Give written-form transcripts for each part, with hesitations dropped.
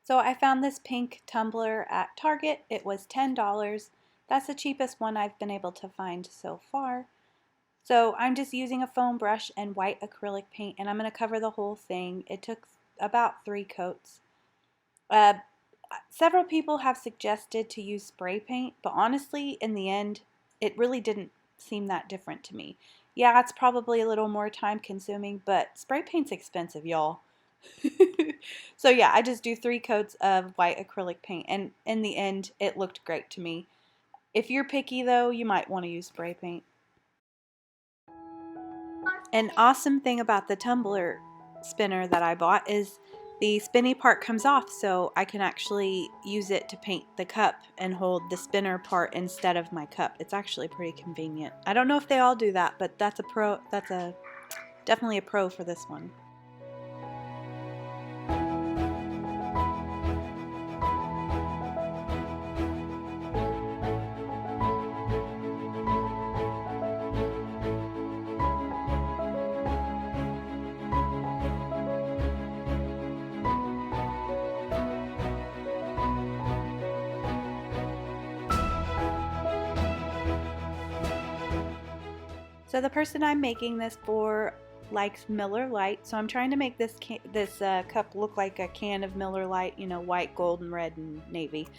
So I found this pink tumbler at Target. It was $10. That's the cheapest one I've been able to find so far. So I'm just using a foam brush and white acrylic paint, and I'm going to cover the whole thing. It took about 3 coats. Several people have suggested to use spray paint, but honestly, in the end, it really didn't seem that different to me. Yeah, it's probably a little more time consuming, but spray paint's expensive, y'all. So yeah, I just do 3 coats of white acrylic paint, and in the end, it looked great to me. If you're picky though, you might want to use spray paint. An awesome thing about the tumbler spinner that I bought is the spinny part comes off, so I can actually use it to paint the cup and hold the spinner part instead of my cup. It's actually pretty convenient. I don't know if they all do that, but that's definitely a pro for this one. So the person I'm making this for likes Miller Lite, so I'm trying to make this cup look like a can of Miller Lite, you know, white, gold, and red, and navy.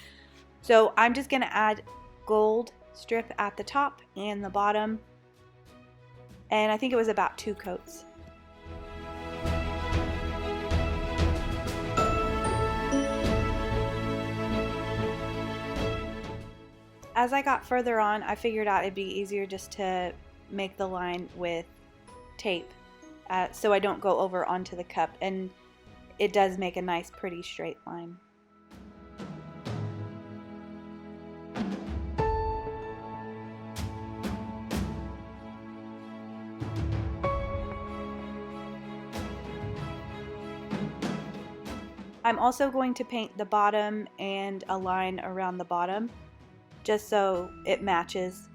So I'm just going to add gold strip at the top and the bottom, and I think it was about 2 coats. As I got further on, I figured out it'd be easier just to make the line with tape so I don't go over onto the cup, and it does make a nice pretty straight line. I'm also going to paint the bottom and a line around the bottom just so it matches.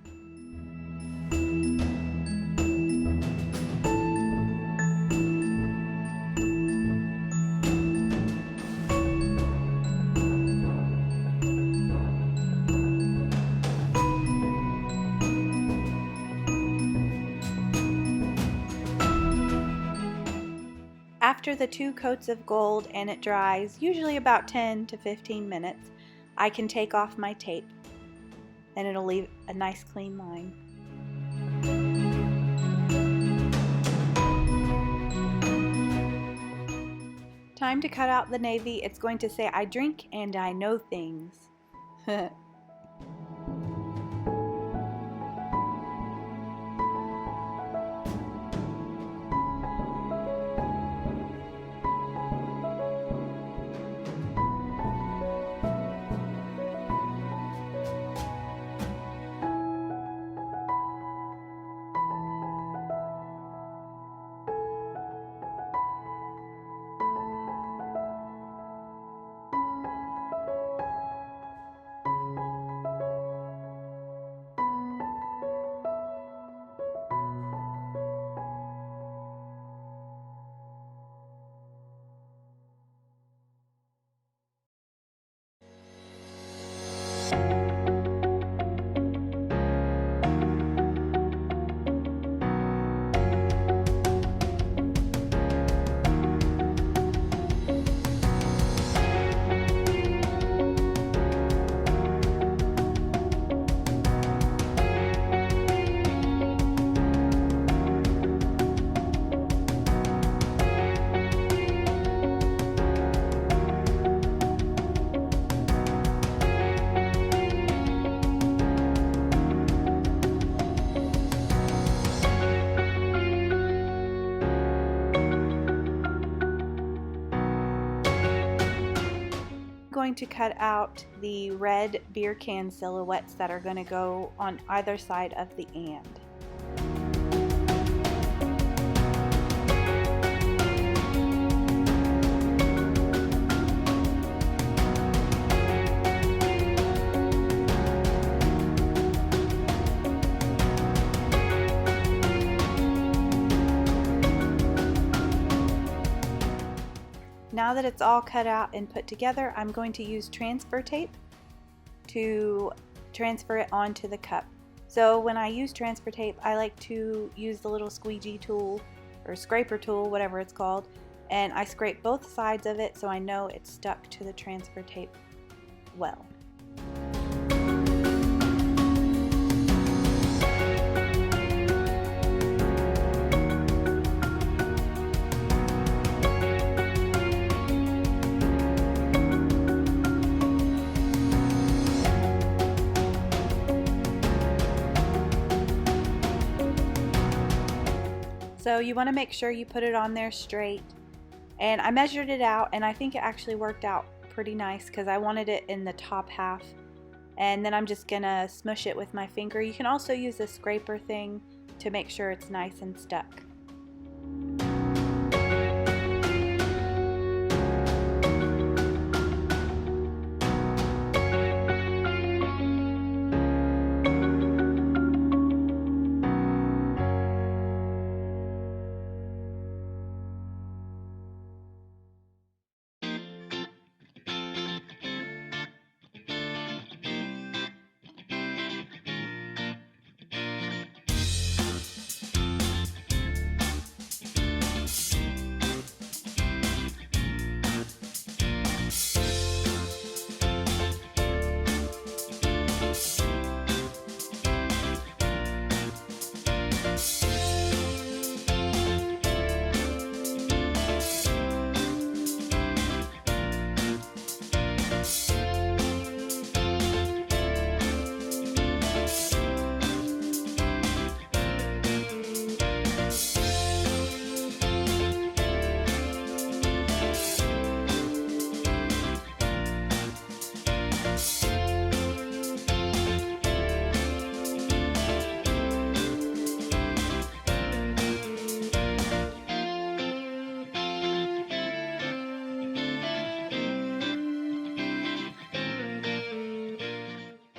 After the 2 coats of gold and it dries, usually about 10 to 15 minutes, I can take off my tape and it'll leave a nice clean line. Time to cut out the navy. It's going to say, "I drink and I know things." Going to cut out the red beer can silhouettes that are going to go on either side of the and. Now now that it's all cut out and put together, I'm going to use transfer tape to transfer it onto the cup. So when I use transfer tape, I like to use the little squeegee tool or scraper tool, whatever it's called, and I scrape both sides of it so I know it's stuck to the transfer tape well. So you want to make sure you put it on there straight. And I measured it out and I think it actually worked out pretty nice because I wanted it in the top half. And then I'm just gonna smush it with my finger. You can also use a scraper thing to make sure it's nice and stuck.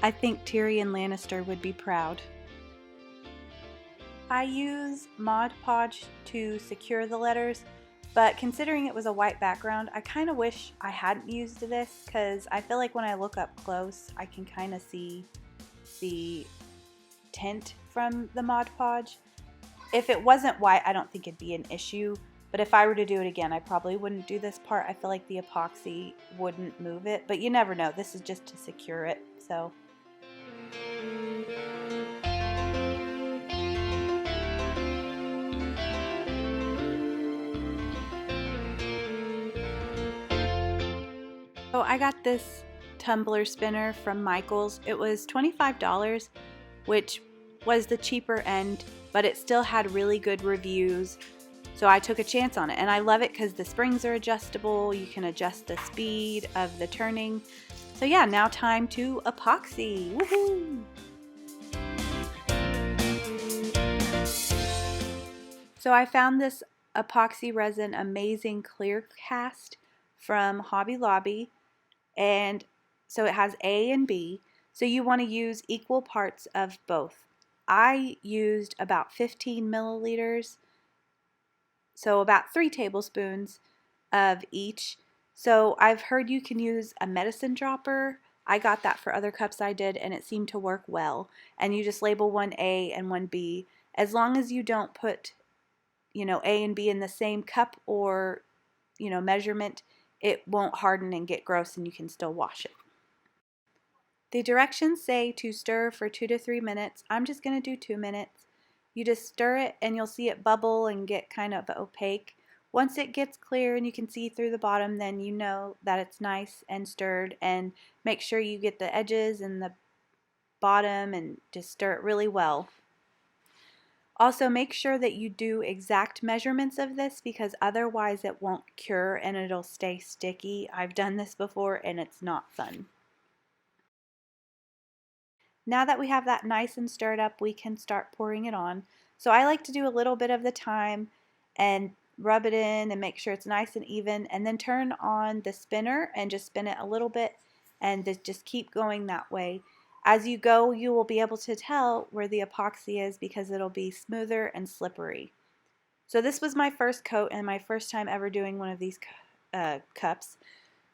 I think Tyrion Lannister would be proud. I use Mod Podge to secure the letters, but considering it was a white background, I kind of wish I hadn't used this because I feel like when I look up close, I can kind of see the tint from the Mod Podge. If it wasn't white, I don't think it'd be an issue, but if I were to do it again, I probably wouldn't do this part. I feel like the epoxy wouldn't move it, but you never know. This is just to secure it, so. So I got this tumbler spinner from Michaels. It was $25, which was the cheaper end, but it still had really good reviews. So I took a chance on it, and I love it because the springs are adjustable. You can adjust the speed of the turning. So yeah, now time to epoxy. Woohoo! So I found this epoxy resin amazing clear cast from Hobby Lobby, and so it has A and B. So you want to use equal parts of both. I used about 15 milliliters, so about 3 tablespoons of each. So I've heard you can use a medicine dropper. I got that for other cups I did, and it seemed to work well. And you just label one A and one B. As long as you don't put, A and B in the same cup or, measurement, it won't harden and get gross, and you can still wash it. The directions say to stir for 2 to 3 minutes. I'm just going to do 2 minutes. You just stir it and you'll see it bubble and get kind of opaque. Once it gets clear and you can see through the bottom, then you know that it's nice and stirred, and make sure you get the edges and the bottom and just stir it really well. Also, make sure that you do exact measurements of this because otherwise it won't cure and it'll stay sticky. I've done this before and it's not fun. Now that we have that nice and stirred up, we can start pouring it on. So I like to do a little bit of the time and rub it in and make sure it's nice and even, and then turn on the spinner and just spin it a little bit and just keep going that way. As you go, you will be able to tell where the epoxy is because it'll be smoother and slippery. So this was my first coat and my first time ever doing one of these cups.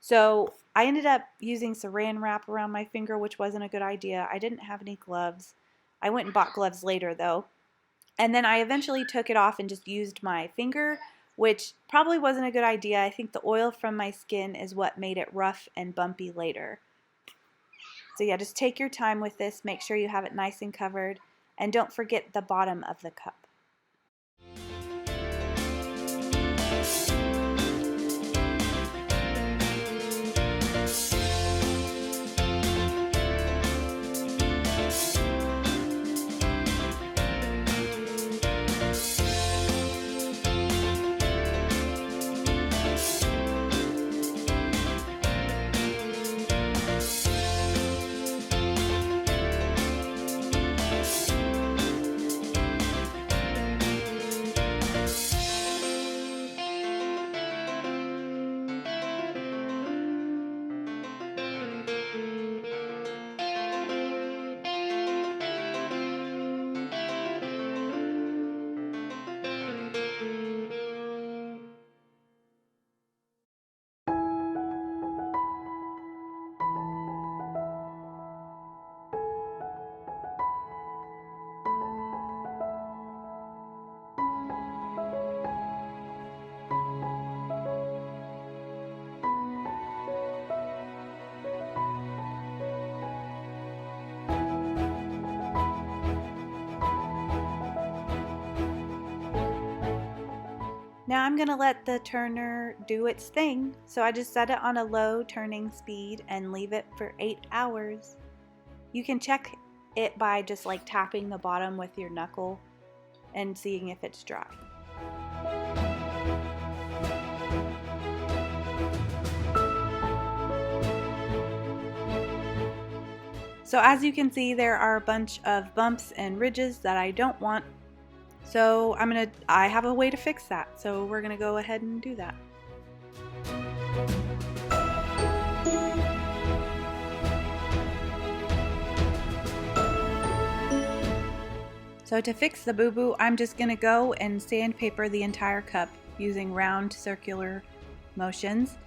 So I ended up using saran wrap around my finger, which wasn't a good idea. I didn't have any gloves. I went and bought gloves later though. And then I eventually took it off and just used my finger, which probably wasn't a good idea. I think the oil from my skin is what made it rough and bumpy later. So yeah, just take your time with this. Make sure you have it nice and covered. And don't forget the bottom of the cup. Now I'm going to let the turner do its thing, so I just set it on a low turning speed and leave it for 8 hours. You can check it by just like tapping the bottom with your knuckle and seeing if it's dry. So as you can see, there are a bunch of bumps and ridges that I don't want. So I have a way to fix that. So we're gonna go ahead and do that. So to fix the boo-boo, I'm just gonna go and sandpaper the entire cup using round circular motions.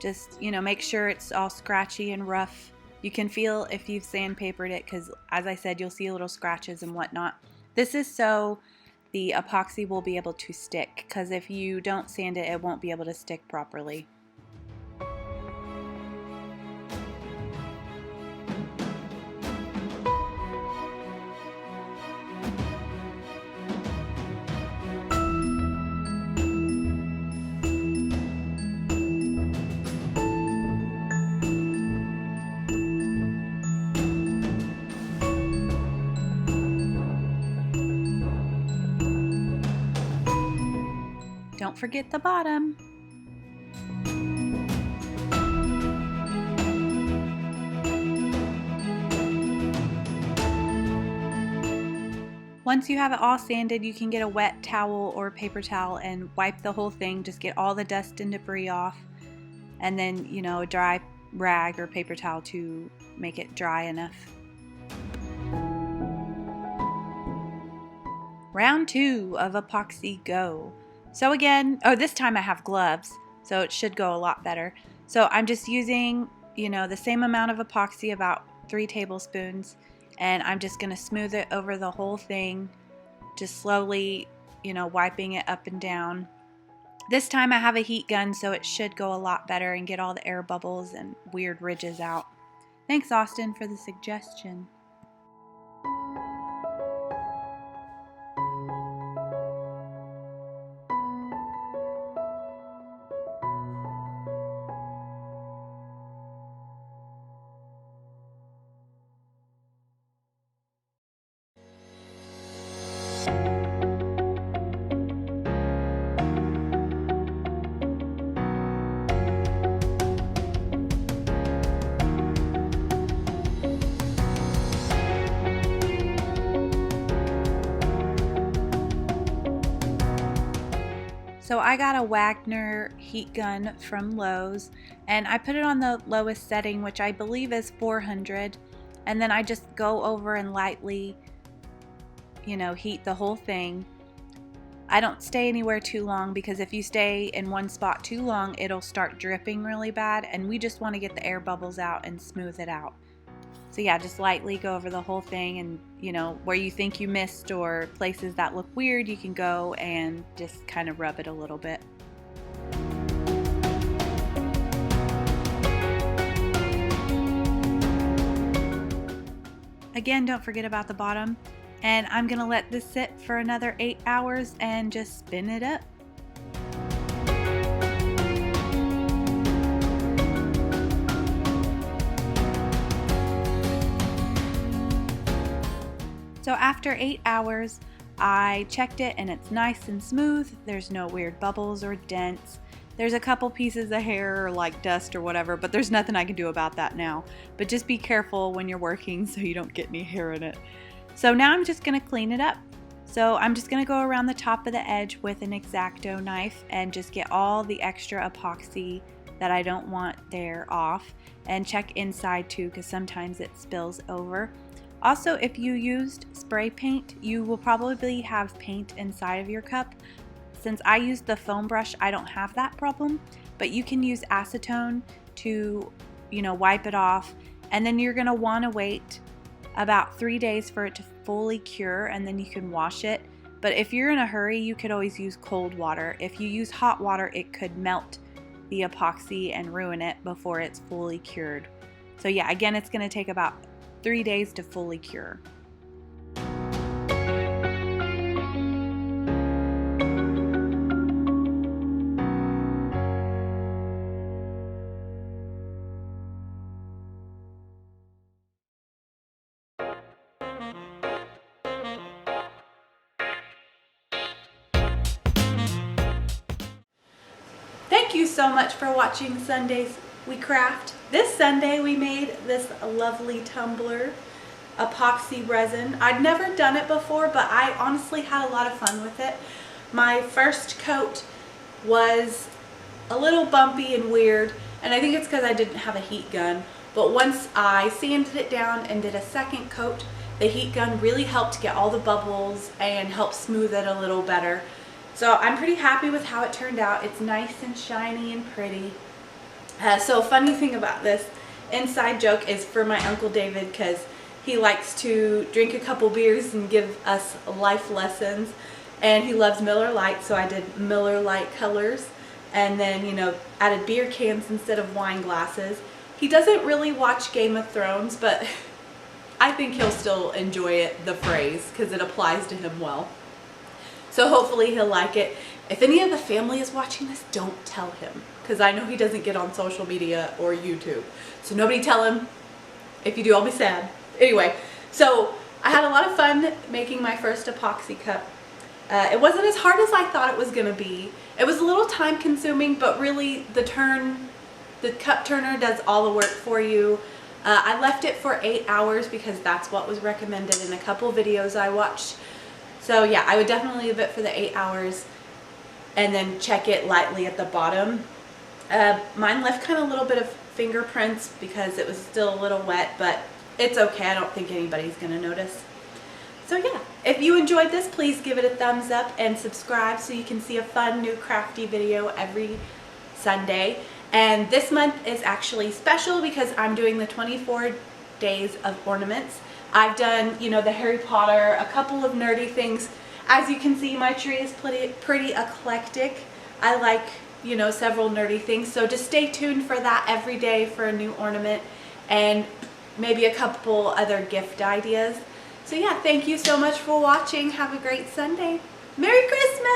Just, make sure it's all scratchy and rough. You can feel if you've sandpapered it because, as I said, you'll see little scratches and whatnot. This is so the epoxy will be able to stick, because if you don't sand it, it won't be able to stick properly. Don't forget the bottom. Once you have it all sanded, you can get a wet towel or paper towel and wipe the whole thing. Just get all the dust and debris off. And then, a dry rag or paper towel to make it dry enough. Round 2 of epoxy go. So again, this time I have gloves, so it should go a lot better. So I'm just using, the same amount of epoxy, about 3 tablespoons, and I'm just going to smooth it over the whole thing, just slowly, wiping it up and down. This time I have a heat gun, so it should go a lot better and get all the air bubbles and weird ridges out. Thanks, Austin, for the suggestion. So I got a Wagner heat gun from Lowe's, and I put it on the lowest setting, which I believe is 400, and then I just go over and lightly, heat the whole thing. I don't stay anywhere too long because if you stay in one spot too long, it'll start dripping really bad, and we just want to get the air bubbles out and smooth it out. So yeah, just lightly go over the whole thing, and you know, where you think you missed or places that look weird, you can go and just kind of rub it a little bit. Again, don't forget about the bottom. And I'm gonna let this sit for another 8 hours and just spin it up. So after 8 hours, I checked it and it's nice and smooth. There's no weird bubbles or dents. There's a couple pieces of hair or like dust or whatever, but there's nothing I can do about that now. But just be careful when you're working so you don't get any hair in it. So now I'm just gonna clean it up. So I'm just gonna go around the top of the edge with an X-Acto knife and just get all the extra epoxy that I don't want there off, and check inside too, because sometimes it spills over. Also, if you used spray paint, you will probably have paint inside of your cup. Since I used the foam brush, I don't have that problem, but you can use acetone to, wipe it off, and then you're gonna wanna wait about 3 days for it to fully cure, and then you can wash it. But if you're in a hurry, you could always use cold water. If you use hot water, it could melt the epoxy and ruin it before it's fully cured. So yeah, again, it's gonna take about 3 days to fully cure. Thank you so much for watching Sundays We Craft. This Sunday we made this lovely tumbler, epoxy resin. I'd never done it before, but I honestly had a lot of fun with it. My first coat was a little bumpy and weird, and I think it's because I didn't have a heat gun. But once I sanded it down and did a second coat, the heat gun really helped get all the bubbles and help smooth it a little better. So I'm pretty happy with how it turned out. It's nice and shiny and pretty. So funny thing about this inside joke is for my Uncle David, because he likes to drink a couple beers and give us life lessons, and he loves Miller Lite, so I did Miller Lite colors, and then added beer cans instead of wine glasses. He doesn't really watch Game of Thrones, but I think he'll still enjoy it, the phrase, because it applies to him well. So hopefully he'll like it. If any of the family is watching this, don't tell him, because I know he doesn't get on social media or YouTube. So nobody tell him. If you do, I'll be sad. Anyway, so I had a lot of fun making my first epoxy cup. It wasn't as hard as I thought it was gonna be. It was a little time consuming, but really the cup turner does all the work for you. I left it for 8 hours because that's what was recommended in a couple videos I watched. So yeah, I would definitely leave it for the 8 hours and then check it lightly at the bottom. Mine left kind of a little bit of fingerprints because it was still a little wet, but it's okay. I don't think anybody's gonna notice. So yeah, if you enjoyed this, please give it a thumbs up and subscribe so you can see a fun new crafty video every Sunday. And this month is actually special because I'm doing the 24 days of ornaments. I've done, the Harry Potter, a couple of nerdy things. As you can see, my tree is pretty eclectic. I like, several nerdy things. So just stay tuned for that every day for a new ornament and maybe a couple other gift ideas. So yeah, thank you so much for watching. Have a great Sunday. Merry Christmas!